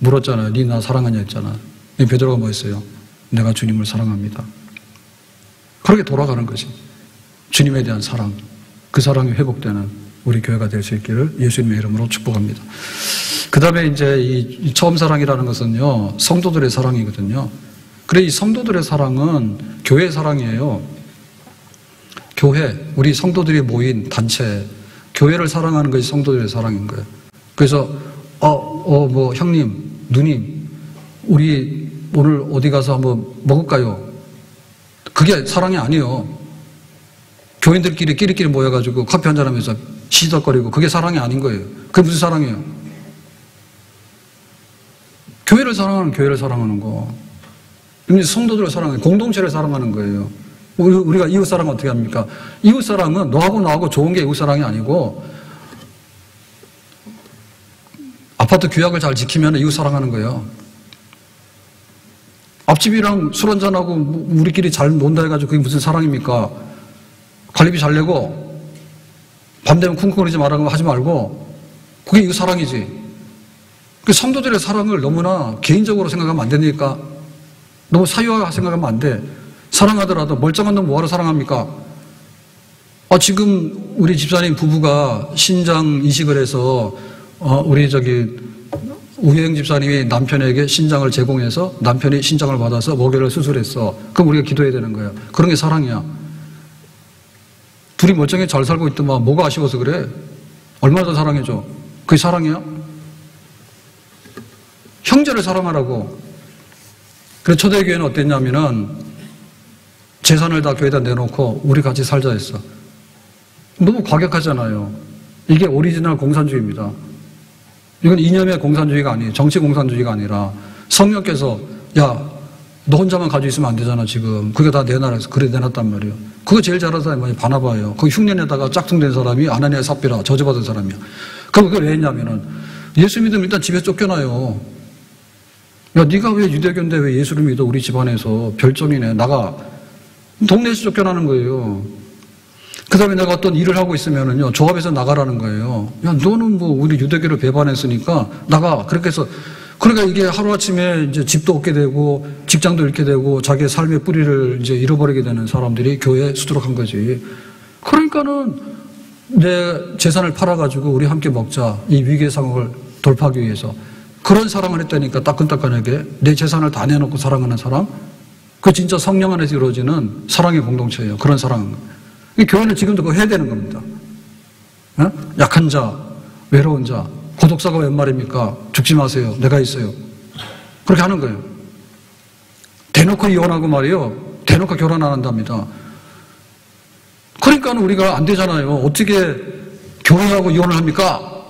물었잖아요. 네 나 사랑하냐 했잖아. 베드로가 뭐 했어요? 내가 주님을 사랑합니다. 그렇게 돌아가는 것이 주님에 대한 사랑, 그 사랑이 회복되는 우리 교회가 될 수 있기를 예수님의 이름으로 축복합니다. 그 다음에 이제 이 처음 사랑이라는 것은요, 성도들의 사랑이거든요. 그래, 이 성도들의 사랑은 교회의 사랑이에요. 교회, 우리 성도들이 모인 단체, 교회를 사랑하는 것이 성도들의 사랑인 거예요. 그래서, 뭐, 형님, 누님, 우리 오늘 어디 가서 한번 먹을까요? 그게 사랑이 아니에요. 교인들끼리 끼리끼리 모여가지고 커피 한잔 하면서 시시덕거리고 그게 사랑이 아닌 거예요. 그게 무슨 사랑이에요? 교회를 사랑하는 거. 성도들을 사랑하는, 공동체를 사랑하는 거예요. 우리가 이웃사랑 어떻게 합니까? 이웃사랑은 너하고 나하고 좋은 게 이웃사랑이 아니고, 아파트 규약을 잘 지키면 이웃사랑하는 거예요. 앞집이랑 술 한잔하고 우리끼리 잘 논다 해가지고 그게 무슨 사랑입니까? 관리비 잘 내고 밤 되면 쿵쿵거리지 말라고 하지 말고, 그게 이거 사랑이지. 그 성도들의 사랑을 너무나 개인적으로 생각하면 안 되니까, 너무 사유화 생각하면 안 돼. 사랑하더라도 멀쩡한 놈 뭐하러 사랑합니까? 지금 우리 집사님 부부가 신장 이식을 해서 우리 우혜영 집사님이 남편에게 신장을 제공해서 남편이 신장을 받아서 목요를 수술했어. 그럼 우리가 기도해야 되는 거예요. 그런 게 사랑이야. 둘이 멀쩡히 잘 살고 있더만 뭐가 아쉬워서 그래? 얼마나 더 사랑해줘? 그게 사랑이야? 형제를 사랑하라고. 그래서 초대교회는 어땠냐면은 재산을 다 교회에다 내놓고 우리 같이 살자 했어. 너무 과격하잖아요. 이게 오리지널 공산주의입니다. 이건 이념의 공산주의가 아니에요. 정치 공산주의가 아니라 성령께서 야, 너 혼자만 가지고 있으면 안 되잖아 지금. 그게 다 내놔라 해서 그래 내놨단 말이에요. 그거 제일 잘하는 사람이 뭐냐? 바나바예요. 거기 흉내내다가 짝퉁된 사람이 아나니아 삽비라 저주받은 사람이야. 그럼 그걸 왜 했냐면은 예수 믿으면 일단 집에서 쫓겨나요. 야, 네가 왜 유대교인데 왜 예수를 믿어? 우리 집안에서 별종이네. 나가. 동네에서 쫓겨나는 거예요. 그 다음에 내가 어떤 일을 하고 있으면은요, 조합에서 나가라는 거예요. 야, 너는 뭐 우리 유대교를 배반했으니까 나가. 그렇게 해서, 그러니까 이게 하루아침에 이제 집도 얻게 되고, 직장도 잃게 되고, 자기의 삶의 뿌리를 이제 잃어버리게 되는 사람들이 교회에 수두룩한 거지. 그러니까는 내 재산을 팔아가지고 우리 함께 먹자. 이 위기의 상황을 돌파하기 위해서. 그런 사랑을 했다니까 따끈따끈하게 내 재산을 다 내놓고 사랑하는 사람? 그 진짜 성령 안에서 이루어지는 사랑의 공동체예요. 그런 사랑. 교회는 지금도 그거 해야 되는 겁니다. 약한 자, 외로운 자, 고독사가 웬 말입니까? 죽지 마세요. 내가 있어요. 그렇게 하는 거예요. 대놓고 이혼하고 말이요. 대놓고 결혼 안 한답니다. 그러니까 우리가 안 되잖아요. 어떻게 교회하고 이혼을 합니까?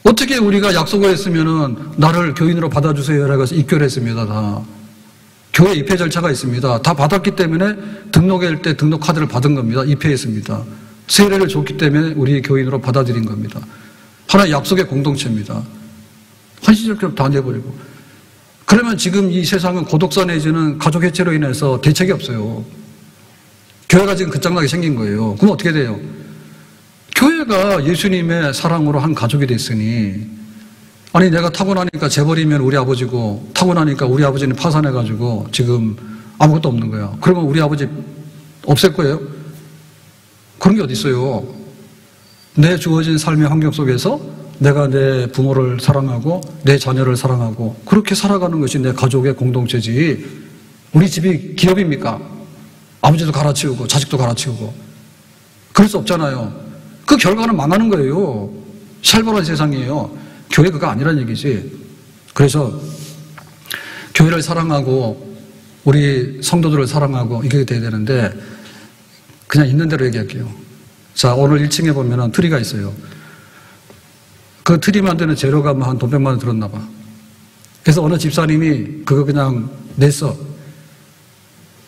어떻게 우리가 약속을 했으면은 나를 교인으로 받아주세요. 라고 해서 입결했습니다. 다. 교회 입회 절차가 있습니다. 다 받았기 때문에 등록할 때 등록 카드를 받은 겁니다. 입회했습니다. 세례를 줬기 때문에 우리 교인으로 받아들인 겁니다. 하나의 약속의 공동체입니다. 헌신적으로 다 내버리고. 그러면 지금 이 세상은 고독사 내지는 가족 해체로 인해서 대책이 없어요. 교회가 지금 끝장나게 생긴 거예요. 그럼 어떻게 돼요? 교회가 예수님의 사랑으로 한 가족이 됐으니, 아니 내가 타고나니까 재벌이면 우리 아버지고 타고나니까 우리 아버지는 파산해가지고 지금 아무것도 없는 거야. 그러면 우리 아버지 없앨 거예요? 그런 게 어디 있어요? 내 주어진 삶의 환경 속에서 내가 내 부모를 사랑하고 내 자녀를 사랑하고 그렇게 살아가는 것이 내 가족의 공동체지. 우리 집이 기업입니까? 아버지도 갈아치우고 자식도 갈아치우고 그럴 수 없잖아요. 그 결과는 망하는 거예요. 살벌한 세상이에요. 교회 그거 아니란 얘기지. 그래서 교회를 사랑하고 우리 성도들을 사랑하고 이게 돼야 되는데 그냥 있는 대로 얘기할게요. 자, 오늘 1층에 보면은 트리가 있어요. 그 트리 만드는 재료가 뭐 한 돈 100만 원 들었나 봐. 그래서 어느 집사님이 그거 그냥 냈어.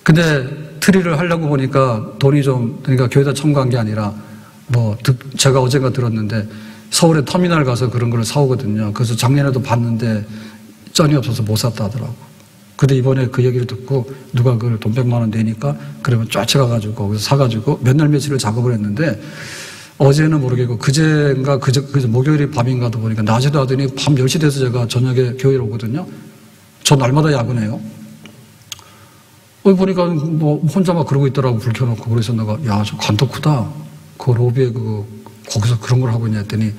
근데 트리를 하려고 보니까 돈이 좀, 그러니까 교회에다 청구한 게 아니라 제가 어젠가 들었는데 서울에 터미널 가서 그런 걸 사오거든요. 그래서 작년에도 봤는데 쩐이 없어서 못 샀다 하더라고. 근데 이번에 그 얘기를 듣고 누가 그걸 돈 100만 원 내니까 그러면 쫓아가가지고 거기서 사가지고 몇 날 며칠을 작업을 했는데 어제는 모르겠고 그제인가 그제 목요일이 밤인가도 보니까 낮에도 하더니 밤 10시 돼서 제가 저녁에 교회로 오거든요. 저 날마다 야근해요. 보니까 뭐 혼자 막 그러고 있더라고, 불 켜놓고. 그래서 내가, 야, 저 간덕후다. 그 로비에 거기서 그런 걸 하고 있냐 했더니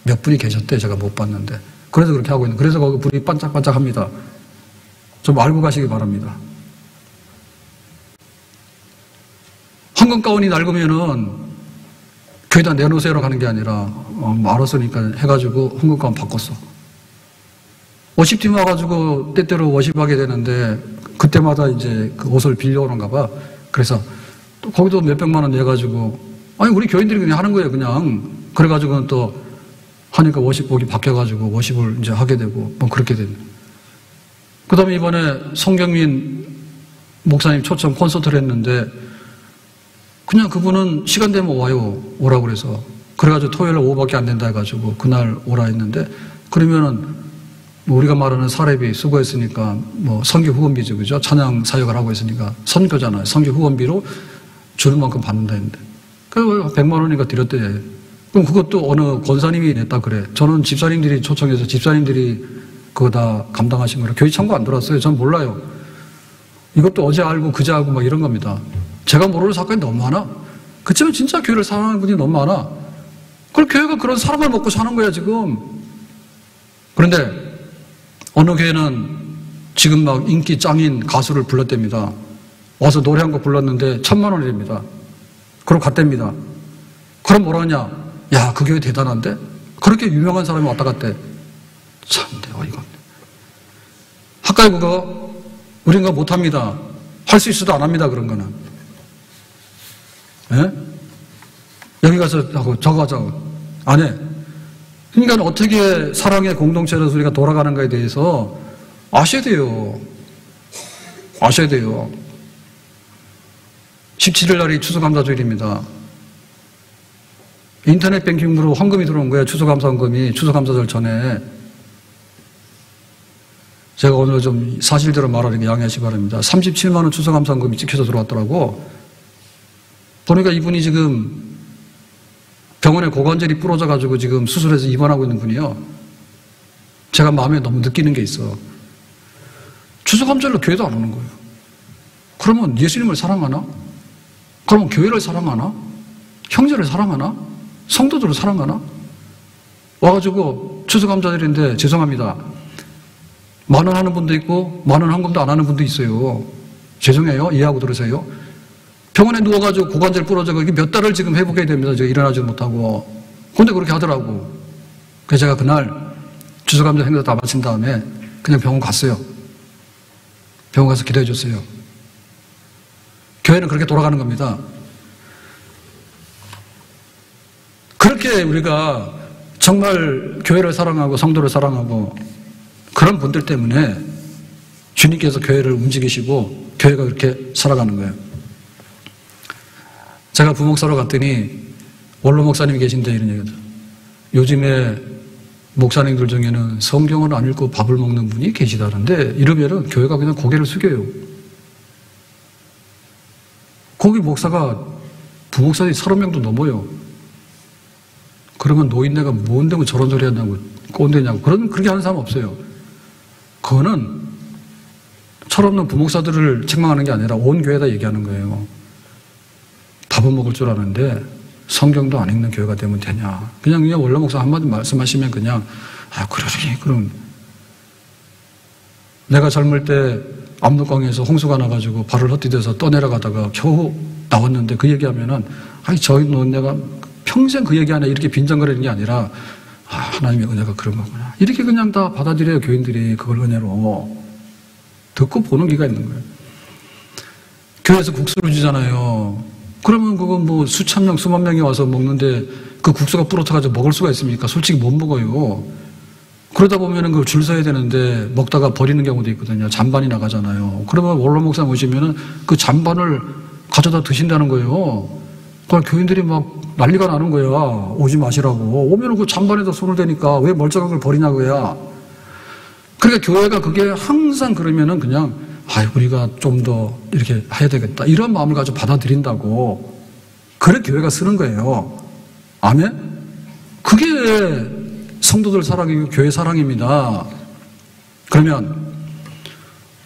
몇 분이 계셨대. 제가 못 봤는데. 그래서 그렇게 하고 있는. 그래서 거기 불이 반짝반짝 합니다. 좀 알고 가시기 바랍니다. 황금 가운이 낡으면은 교회에다 내놓으세요라고 하는 게 아니라, 알았으니까 해가지고 황금 가운 바꿨어. 워십팀 와가지고 때때로 워십하게 되는데, 그때마다 이제 그 옷을 빌려오는가 봐. 그래서 또 거기도 몇백만 원 내가지고, 아니, 우리 교인들이 그냥 하는 거예요, 그냥. 그래가지고는 또 하니까 워십복이 바뀌어가지고 워십을 이제 하게 되고, 뭐 그렇게 되네. 그 다음에 이번에 송경민 목사님 초청 콘서트를 했는데, 그냥 그분은 시간 되면 와요. 오라고 그래서. 그래가지고 토요일에 오후밖에 안 된다 해가지고 그날 오라 했는데, 그러면은 뭐 우리가 말하는 사례비 수고했으니까 뭐 선교 후원비죠, 그죠? 찬양 사역을 하고 있으니까 선교잖아요. 선교 후원비로 주는 만큼 받는다 했는데, 그래서 100만 원이니까 드렸대. 그럼 그것도 어느 권사님이 냈다 그래. 저는 집사님들이 초청해서 집사님들이 그거 다 감당하신 거라. 교회 참고 안 들어왔어요. 전 몰라요. 이것도 어제 알고 그제 알고 막 이런 겁니다. 제가 모르는 사건이 너무 많아. 그치만 진짜 교회를 사랑하는 분이 너무 많아. 그걸 교회가 그런 사람을 먹고 사는 거야, 지금. 그런데 어느 교회는 지금 막 인기 짱인 가수를 불렀답니다. 와서 노래 한 곡 불렀는데 1,000만 원이랍니다. 그럼 갔답니다. 그럼 뭐라 하냐? 야, 그 교회 대단한데? 그렇게 유명한 사람이 왔다 갔대. 참, 내가 이거. 학가의 그거, 우린 그거 못합니다. 할 수 있어도 안 합니다, 그런 거는. 예? 여기 가서 하고, 저거 하자고. 안 해. 그러니까 어떻게 사랑의 공동체로서 우리가 돌아가는가에 대해서 아셔야 돼요. 아셔야 돼요. 17일 날이 추수감사주일입니다. 인터넷 뱅킹으로 헌금이 들어온 거예요. 추수감사 헌금이. 추수감사절 전에. 제가 오늘 좀 사실대로 말하는 게 양해하시기 바랍니다. 37만 원 추수감사 헌금이 찍혀서 들어왔더라고. 보니까 이분이 지금 병원에 고관절이 부러져가지고 지금 수술해서 입원하고 있는 분이요. 제가 마음에 너무 느끼는 게 있어. 추수감사절로 교회도 안 오는 거예요. 그러면 예수님을 사랑하나? 그러면 교회를 사랑하나? 형제를 사랑하나? 성도들을 사랑하나? 와가지고 추수감사절인데 죄송합니다. 10,000원 하는 분도 있고 10,000원 헌금도 안 하는 분도 있어요. 죄송해요. 이해하고 들으세요. 병원에 누워가지고 고관절 부러져서 몇 달을 지금 회복해야 됩니다. 제가 일어나지 못하고. 근데 그렇게 하더라고. 그래서 제가 그날 추수감사 행사 다 마친 다음에 그냥 병원 갔어요. 병원 가서 기도해 줬어요. 교회는 그렇게 돌아가는 겁니다. 그렇게 우리가 정말 교회를 사랑하고 성도를 사랑하고 그런 분들 때문에 주님께서 교회를 움직이시고 교회가 그렇게 살아가는 거예요. 제가 부목사로 갔더니 원로 목사님이 계신데 이런 얘기죠. 요즘에 목사님들 중에는 성경을 안 읽고 밥을 먹는 분이 계시다는데 이러면은 교회가 그냥 고개를 숙여요. 거기 목사가 부목사들이 30명도 넘어요. 그러면 노인네가 뭔데 저런 소리 한다고 꼰대냐고 그렇게 하는 사람 없어요. 그거는 철없는 부목사들을 책망하는 게 아니라 온 교회에다 얘기하는 거예요. 밥은 먹을 줄 아는데 성경도 안 읽는 교회가 되면 되냐. 그냥 원로 목사 한마디 말씀하시면 그냥 그러니 그럼 내가 젊을 때 압록강에서 홍수가 나가지고 발을 헛디뎌서 떠내려가다가 겨우 나왔는데 그 얘기하면은 저희 노인네가 평생 그 얘기 안에 이렇게 빈정거리는 게 아니라 하나님의 은혜가 그런 거구나. 이렇게 그냥 다 받아들여요. 교인들이 그걸 은혜로. 듣고 보는 기가 있는 거예요. 교회에서 국수를 주잖아요. 그러면 그거 뭐 수천 명, 수만 명이 와서 먹는데 그 국수가 불어터가지고 먹을 수가 있습니까? 솔직히 못 먹어요. 그러다 보면은 그걸 줄 서야 되는데 먹다가 버리는 경우도 있거든요. 잔반이 나가잖아요. 그러면 원로 목사 모시면은 그 잔반을 가져다 드신다는 거예요. 그걸 교인들이 막 난리가 나는 거야. 오지 마시라고. 오면은 그 잔반에다 손을 대니까 왜 멀쩡한 걸 버리냐고야. 그러니까 교회가 그게 항상 그러면은 그냥 우리가 좀 더 이렇게 해야 되겠다. 이런 마음을 가지고 받아들인다고. 그래 교회가 쓰는 거예요. 아멘? 그게 성도들 사랑이고 교회 사랑입니다. 그러면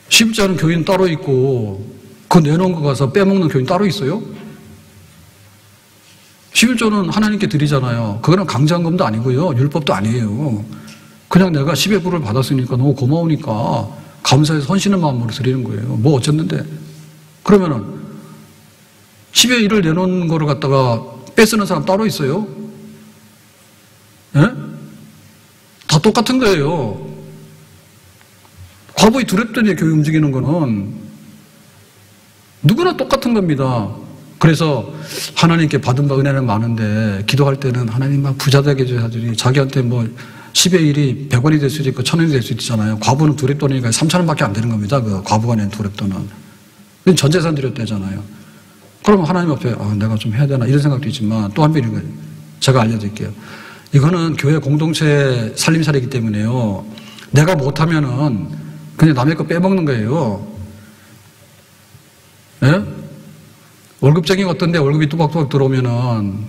쉽지 않은 교인 따로 있고 그거 내놓은 거 가서 빼먹는 교인 따로 있어요? 11조는 하나님께 드리잖아요. 그거는 강제한금도 아니고요. 율법도 아니에요. 그냥 내가 10의 부를 받았으니까 너무 고마우니까 감사해서 헌신의 마음으로 드리는 거예요. 뭐 어쨌는데. 그러면은 10의 1을 내놓은 거를 갖다가 뺏쓰는 사람 따로 있어요? 예? 다 똑같은 거예요. 과부의 두렵더니 교회 움직이는 거는 누구나 똑같은 겁니다. 그래서 하나님께 받은 바 은혜는 많은데 기도할 때는 하나님 막 부자 되게 해주지 자기한테 뭐 10의 1이 100원이 될 수도 있고 1000원이 될 수도 있잖아요. 과부는 두렵돈이니까 3000원밖에 안 되는 겁니다. 그 과부가 낸 두렵돈은. 전 재산 드렸대잖아요. 그러면 하나님 앞에 내가 좀 해야 되나 이런 생각도 있지만 또 한편인 거예요. 제가 알려드릴게요. 이거는 교회 공동체 살림살이기 때문에요. 내가 못하면은 그냥 남의 거 빼먹는 거예요. 예? 월급쟁이가 어떤데 월급이 뚜박뚜박 들어오면은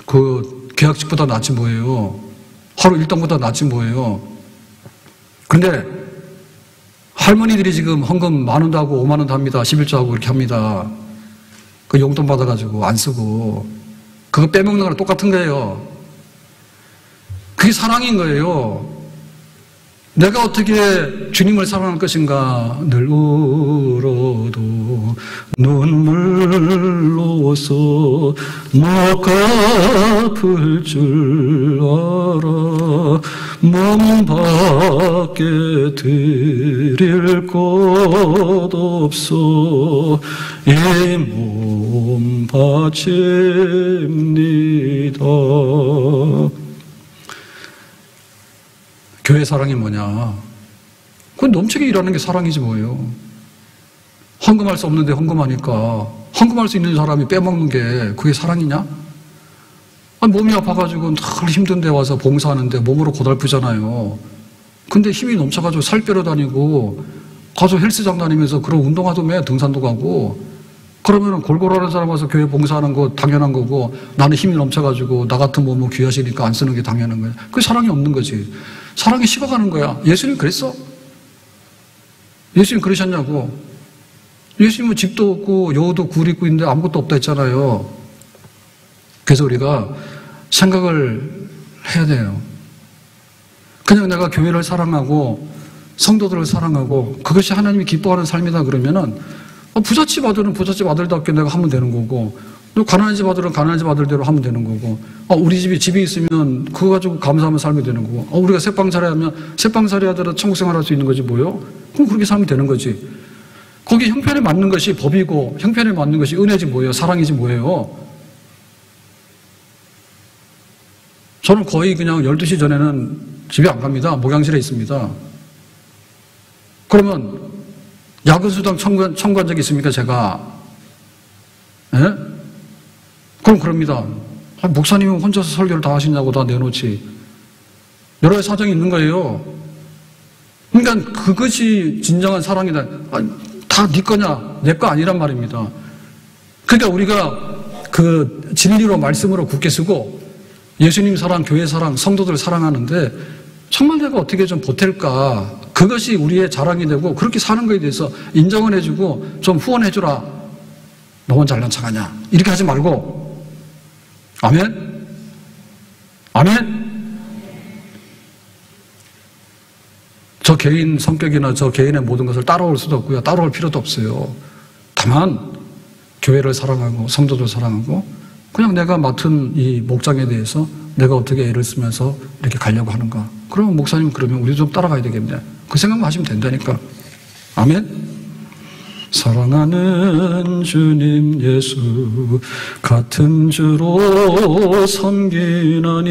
그 계약직보다 낫지 뭐예요. 하루 일당보다 낫지 뭐예요. 근데 할머니들이 지금 헌금 10,000원도 하고 50,000원도 합니다. 11조 하고 이렇게 합니다. 그 용돈 받아가지고 안 쓰고 그거 빼먹는 거랑 똑같은 거예요. 그게 사랑인 거예요. 내가 어떻게 주님을 사랑할 것인가? 늘 울어도 눈물로서 못 갚을 줄 알아. 몸 밖에 드릴 것 없어 이 몸 바칩니다. 교회 사랑이 뭐냐? 그건 넘치게 일하는 게 사랑이지 뭐예요. 헌금할 수 없는데 헌금하니까 헌금할 수 있는 사람이 빼먹는 게 그게 사랑이냐? 몸이 아파가지고 늘 힘든 데 와서 봉사하는데 몸으로 고달프잖아요. 근데 힘이 넘쳐가지고 살 빼러 다니고 가서 헬스장 다니면서 그런 운동하던데 등산도 가고 그러면은 골골하는 사람 와서 교회 봉사하는 거 당연한 거고 나는 힘이 넘쳐가지고 나 같은 몸은 귀하시니까 안 쓰는 게 당연한 거야. 그게 사랑이 없는 거지. 사랑이 식어가는 거야. 예수님 그랬어? 예수님 그러셨냐고. 예수님은 집도 없고 여우도 굴 입고 있는데 아무것도 없다 했잖아요. 그래서 우리가 생각을 해야 돼요. 그냥 내가 교회를 사랑하고 성도들을 사랑하고 그것이 하나님이 기뻐하는 삶이다 그러면은 부잣집 아들은 부잣집 아들답게 내가 하면 되는 거고 또 가난한 집 아들은 가난한 집 아들대로 하면 되는 거고 우리 집이 있으면 그거 가지고 감사하면 살면 되는 거고 우리가 새빵살이 하면 새빵살이 하더라도 천국 생활할 수 있는 거지 뭐요? 그럼 그렇게 살면 되는 거지. 거기 형편에 맞는 것이 법이고 형편에 맞는 것이 은혜지 뭐예요? 사랑이지 뭐예요? 저는 거의 그냥 12시 전에는 집에 안 갑니다. 목양실에 있습니다. 그러면 야근수당 청구한 적이 있습니까, 제가? 예? 그럼 그럽니다. 목사님은 혼자서 설교를 다 하시냐고 다 내놓지. 여러 가지 사정이 있는 거예요. 그러니까 그것이 진정한 사랑이다. 다 네 거냐, 내 거 아니란 말입니다. 그러니까 우리가 그 진리로 말씀으로 굳게 쓰고 예수님 사랑, 교회 사랑, 성도들 사랑하는데 정말 내가 어떻게 좀 보탤까? 그것이 우리의 자랑이 되고 그렇게 사는 거에 대해서 인정을 해주고 좀 후원해주라. 너만 잘난 척하냐? 이렇게 하지 말고. 아멘? 아멘? 저 개인 성격이나 저 개인의 모든 것을 따라올 수도 없고요. 따라올 필요도 없어요. 다만 교회를 사랑하고 성도들 사랑하고 그냥 내가 맡은 이 목장에 대해서 내가 어떻게 애를 쓰면서 이렇게 가려고 하는가. 그러면 목사님 그러면 우리 좀 따라가야 되겠네. 그 생각만 하시면 된다니까. 아멘? 사랑하는 주님 예수 같은 주로 섬기나니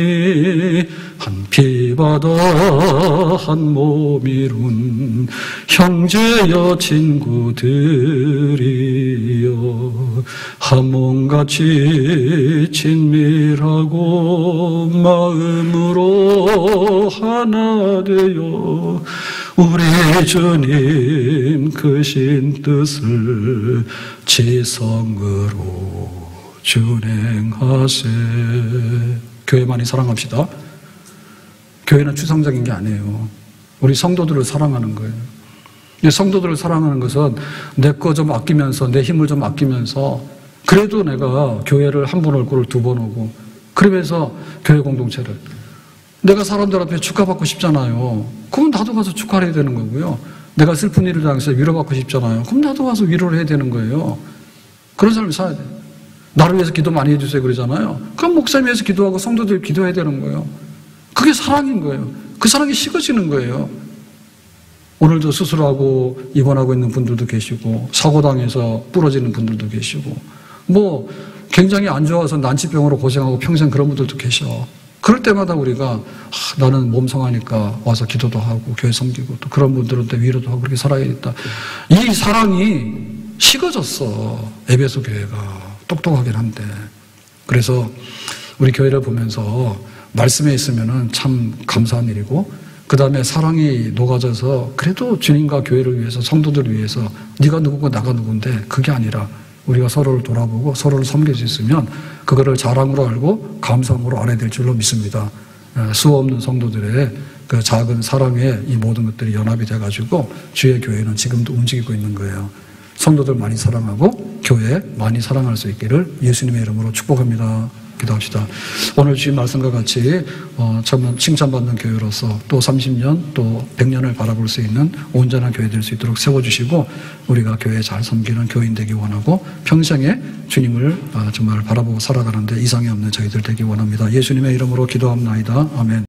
한 피바다 한 몸 이룬 형제여 친구들이여 한 몸같이 친밀하고 마음으로 하나 되어 우리 주님 크신 뜻을 지성으로 준행하세. 교회 많이 사랑합시다. 교회는 추상적인 게 아니에요. 우리 성도들을 사랑하는 거예요. 성도들을 사랑하는 것은 내 거 좀 아끼면서, 내 힘을 좀 아끼면서, 그래도 내가 교회를 한 번 올 거를 두 번 오고, 그러면서 교회 공동체를, 내가 사람들한테 축하받고 싶잖아요. 그럼 나도 가서 축하를 해야 되는 거고요. 내가 슬픈 일을 당해서 위로받고 싶잖아요. 그럼 나도 가서 위로를 해야 되는 거예요. 그런 삶을 살아야 돼요. 나를 위해서 기도 많이 해주세요 그러잖아요. 그럼 목사님 위해서 기도하고 성도들 기도해야 되는 거예요. 그게 사랑인 거예요. 그 사랑이 식어지는 거예요. 오늘도 수술하고 입원하고 있는 분들도 계시고, 사고당해서 부러지는 분들도 계시고, 뭐 굉장히 안 좋아서 난치병으로 고생하고 평생 그런 분들도 계셔. 그럴 때마다 우리가 나는 몸 상하니까 와서 기도도 하고 교회 섬기고, 또 그런 분들한테 위로도 하고 그렇게 살아야겠다. 이 사랑이 식어졌어. 에베소 교회가 똑똑하긴 한데. 그래서 우리 교회를 보면서 말씀에 있으면은 참 감사한 일이고, 그 다음에 사랑이 녹아져서 그래도 주님과 교회를 위해서, 성도들을 위해서 네가 누구고 나가 누군데, 그게 아니라 우리가 서로를 돌아보고 서로를 섬길 수 있으면 그거를 자랑으로 알고 감사함으로 알아야 될 줄로 믿습니다. 수 없는 성도들의 그 작은 사랑에 이 모든 것들이 연합이 돼가지고 주의 교회는 지금도 움직이고 있는 거예요. 성도들 많이 사랑하고 교회 많이 사랑할 수 있기를 예수님의 이름으로 축복합니다. 기도합시다. 오늘 주신 말씀과 같이 참 칭찬받는 교회로서 또 30년 또 100년을 바라볼 수 있는 온전한 교회 될 수 있도록 세워주시고, 우리가 교회 잘 섬기는 교인 되기 원하고 평생에 주님을 정말 바라보고 살아가는데 이상이 없는 저희들 되기 원합니다. 예수님의 이름으로 기도합나이다. 아멘.